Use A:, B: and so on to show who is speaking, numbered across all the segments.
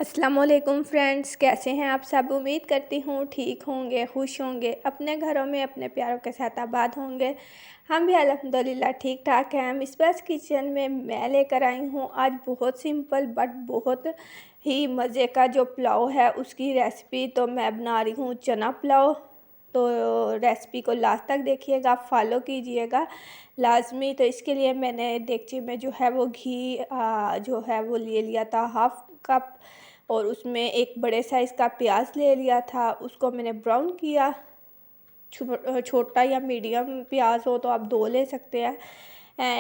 A: अस्सलामुअलैकुम फ्रेंड्स, कैसे हैं आप सब। उम्मीद करती हूँ ठीक होंगे, खुश होंगे, अपने घरों में अपने प्यारों के साथ आबाद होंगे। हम भी अल्हम्दुलिल्लाह ठीक ठाक हैं। मिसबास किचन में मैं लेकर आई हूँ आज बहुत सिंपल बट बहुत ही मज़े का जो पुलाव है उसकी रेसिपी। तो मैं बना रही हूँ चना पुलाव। तो रेसिपी को लास्ट तक देखिएगा, फॉलो कीजिएगा लाजमी। तो इसके लिए मैंने देगची में जो है वो घी जो है वो ले लिया था 1/2 कप, और उसमें एक बड़े साइज़ का प्याज ले लिया था, उसको मैंने ब्राउन किया। छोटा या मीडियम प्याज हो तो आप 2 ले सकते हैं।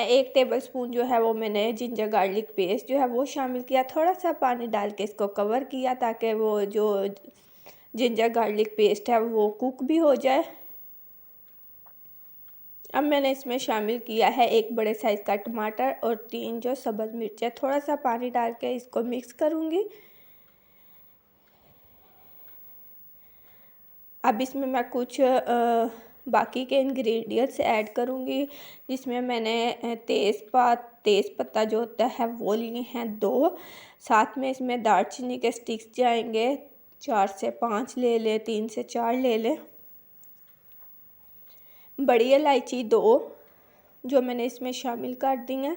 A: 1 टेबलस्पून जो है वो मैंने जिंजर गार्लिक पेस्ट जो है वो शामिल किया। थोड़ा सा पानी डाल के इसको कवर किया ताकि वो जो जिंजर गार्लिक पेस्ट है वो कुक भी हो जाए। अब मैंने इसमें शामिल किया है 1 बड़े साइज़ का टमाटर और 3 जो सब्ज़ मिर्च है। थोड़ा सा पानी डाल के इसको मिक्स करूँगी। अब इसमें मैं कुछ बाकी के इंग्रेडिएंट्स ऐड करूँगी, जिसमें मैंने तेज़पत्ता जो होता है वो लिए हैं 2। साथ में इसमें दालचीनी के स्टिक्स जाएंगे, 4 से 5 ले लें, 3 से 4 ले लें। बड़ी इलायची 2 जो मैंने इसमें शामिल कर दी हैं।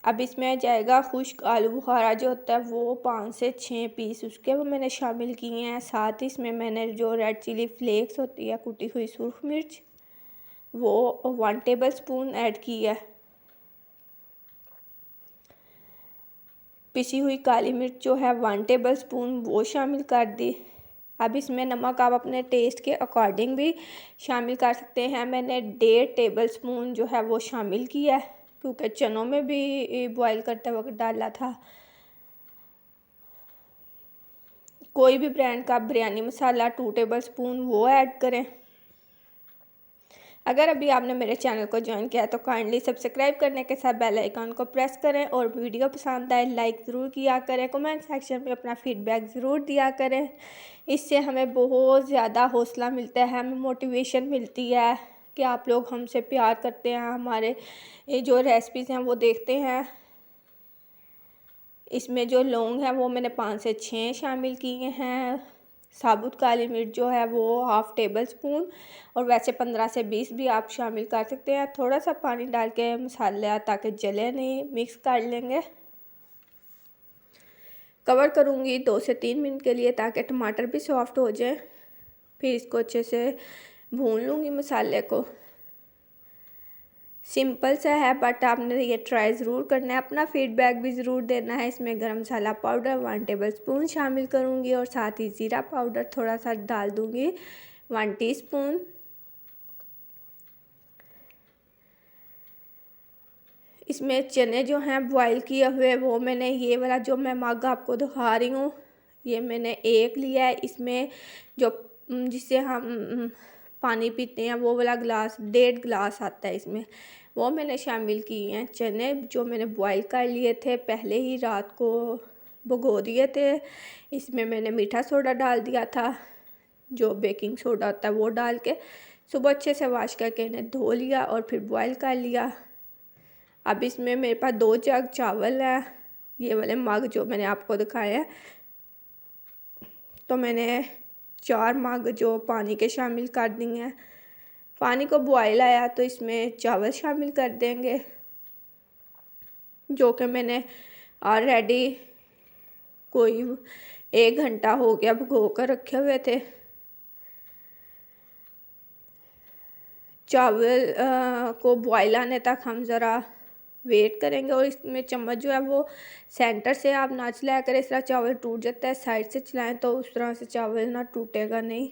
A: अब इसमें जाएगा खुश्क आलू बुखारा जो होता है वो 5 से 6 पीस, उसके वो मैंने शामिल किए हैं। साथ ही इसमें मैंने जो रेड चिली फ्लेक्स होती है कुटी हुई सुरख मिर्च वो 1 टेबलस्पून ऐड की है। पिसी हुई काली मिर्च जो है 1 टेबलस्पून वो शामिल कर दी। अब इसमें नमक आप अपने टेस्ट के अकॉर्डिंग भी शामिल कर सकते हैं। मैंने 1.5 टेबलस्पून जो है वो शामिल किया है क्योंकि चनों में भी बॉईल करते वक्त डाला था। कोई भी ब्रांड का बिरयानी मसाला 2 टेबलस्पून वो ऐड करें। अगर अभी आपने मेरे चैनल को ज्वाइन किया तो काइंडली सब्सक्राइब करने के साथ बेल आइकन को प्रेस करें, और वीडियो पसंद आए लाइक ज़रूर किया करें। कमेंट सेक्शन में अपना फीडबैक ज़रूर दिया करें, इससे हमें बहुत ज़्यादा हौसला मिलता है, हमें मोटिवेशन मिलती है कि आप लोग हमसे प्यार करते हैं, हमारे ये जो रेसिपीज़ हैं वो देखते हैं। इसमें जो लौंग है वो मैंने 5 से 6 शामिल किए हैं। साबुत काली मिर्च जो है वो 1/2 टेबलस्पून, और वैसे 15 से 20 भी आप शामिल कर सकते हैं। थोड़ा सा पानी डाल के मसाला ताकि जले नहीं, मिक्स कर लेंगे। कवर करूँगी 2 से 3 मिनट के लिए ताकि टमाटर भी सॉफ्ट हो जाए। फिर इसको अच्छे से भून लूँगी मसाले को। सिंपल सा है बट आपने ये ट्राई ज़रूर करना है, अपना फीडबैक भी ज़रूर देना है। इसमें गरम मसाला पाउडर 1 टेबलस्पून शामिल करूँगी, और साथ ही ज़ीरा पाउडर थोड़ा सा डाल दूँगी 1 टीस्पून। इसमें चने जो हैं बॉईल किए हुए वो मैंने ये वाला जो मैं मग आपको दिखा रही हूँ ये मैंने 1 लिया है। इसमें जो जिससे हम पानी पीते हैं वो वाला गिलास 1.5 गिलास आता है, इसमें वो मैंने शामिल किए हैं। चने जो मैंने बॉईल कर लिए थे पहले ही रात को भिगो दिए थे। इसमें मैंने मीठा सोडा डाल दिया था, जो बेकिंग सोडा होता है वो डाल के सुबह अच्छे से वॉश करके इन्हें धो लिया और फिर बॉईल कर लिया। अब इसमें मेरे पास 2 जग चावल है, ये वाले मग जो मैंने आपको दिखाए हैं। तो मैंने 4 मग जो पानी के शामिल कर दिए हैं। पानी को बॉयल आया तो इसमें चावल शामिल कर देंगे, जो कि मैंने ऑलरेडी कोई 1 घंटा हो गया भिगो कर रखे हुए थे। चावल को बॉयल आने तक हम ज़रा वेट करेंगे, और इसमें चम्मच जो है वो सेंटर से आप ना चलाया करें, इस तरह चावल टूट जाता है। साइड से चलाएं तो उस तरह से चावल ना टूटेगा नहीं।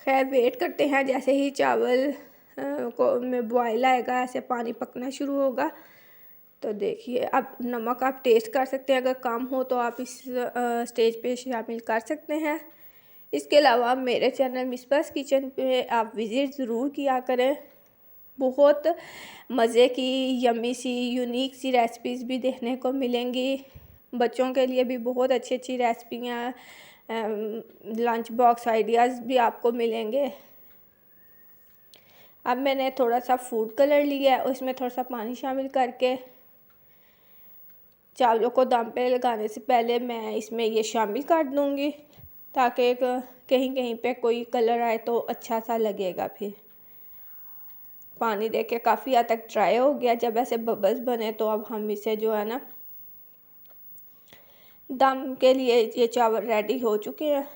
A: खैर वेट करते हैं, जैसे ही चावल को में बॉयल आएगा ऐसे पानी पकना शुरू होगा। तो देखिए अब नमक आप टेस्ट कर सकते हैं, अगर कम हो तो आप इस स्टेज पे शामिल कर सकते हैं। इसके अलावा मेरे चैनल मिसबास किचन पे आप विज़िट ज़रूर किया करें। बहुत मज़े की यम्मी सी यूनिक सी रेसिपीज़ भी देखने को मिलेंगी। बच्चों के लिए भी बहुत अच्छी अच्छी रेसिपियाँ, लंच बॉक्स आइडियाज़ भी आपको मिलेंगे। अब मैंने थोड़ा सा फूड कलर लिया है, उसमें थोड़ा सा पानी शामिल करके चावलों को दम पे लगाने से पहले मैं इसमें ये शामिल कर दूँगी, ताकि कहीं कहीं पे कोई कलर आए तो अच्छा सा लगेगा। फिर पानी देके काफ़ी हद तक ड्राई हो गया। जब ऐसे बबल्स बने तो अब हम इसे जो है ना दम के लिए, ये चावल रेडी हो चुके हैं।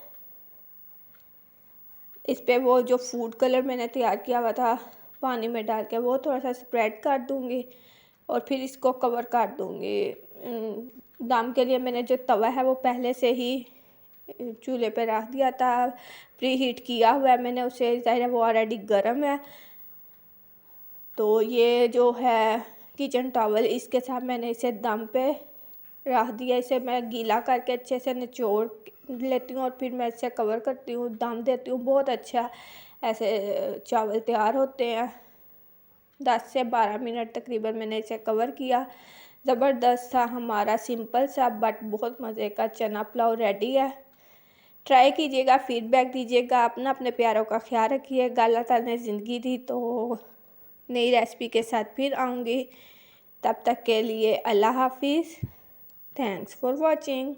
A: इस पे वो जो फूड कलर मैंने तैयार किया हुआ था पानी में डाल के, वो थोड़ा सा स्प्रेड कर दूँगी और फिर इसको कवर कर दूँगी। दम के लिए मैंने जो तवा है वो पहले से ही चूल्हे पे रख दिया था, प्री हीट किया हुआ है मैंने उसे, ज़ाहिर है वो ऑलरेडी गर्म है। तो ये जो है किचन टॉवल, इसके साथ मैंने इसे दम पे रख दिया। इसे मैं गीला करके अच्छे से निचोड़ लेती हूँ और फिर मैं इसे कवर करती हूँ, दम देती हूँ। बहुत अच्छा ऐसे चावल तैयार होते हैं। 10 से 12 मिनट तकरीबन मैंने इसे कवर किया। ज़बरदस्त सा हमारा सिंपल सा बट बहुत मज़े का चना पुलाव रेडी है। ट्राई कीजिएगा, फीडबैक दीजिएगा। अपने प्यारों का ख्याल रखिएगा। अल्लाह ताला ने ज़िंदगी दी तो नई रेसिपी के साथ फिर आऊँगी। तब तक के लिए अल्लाह हाफिज़। Thanks for watching.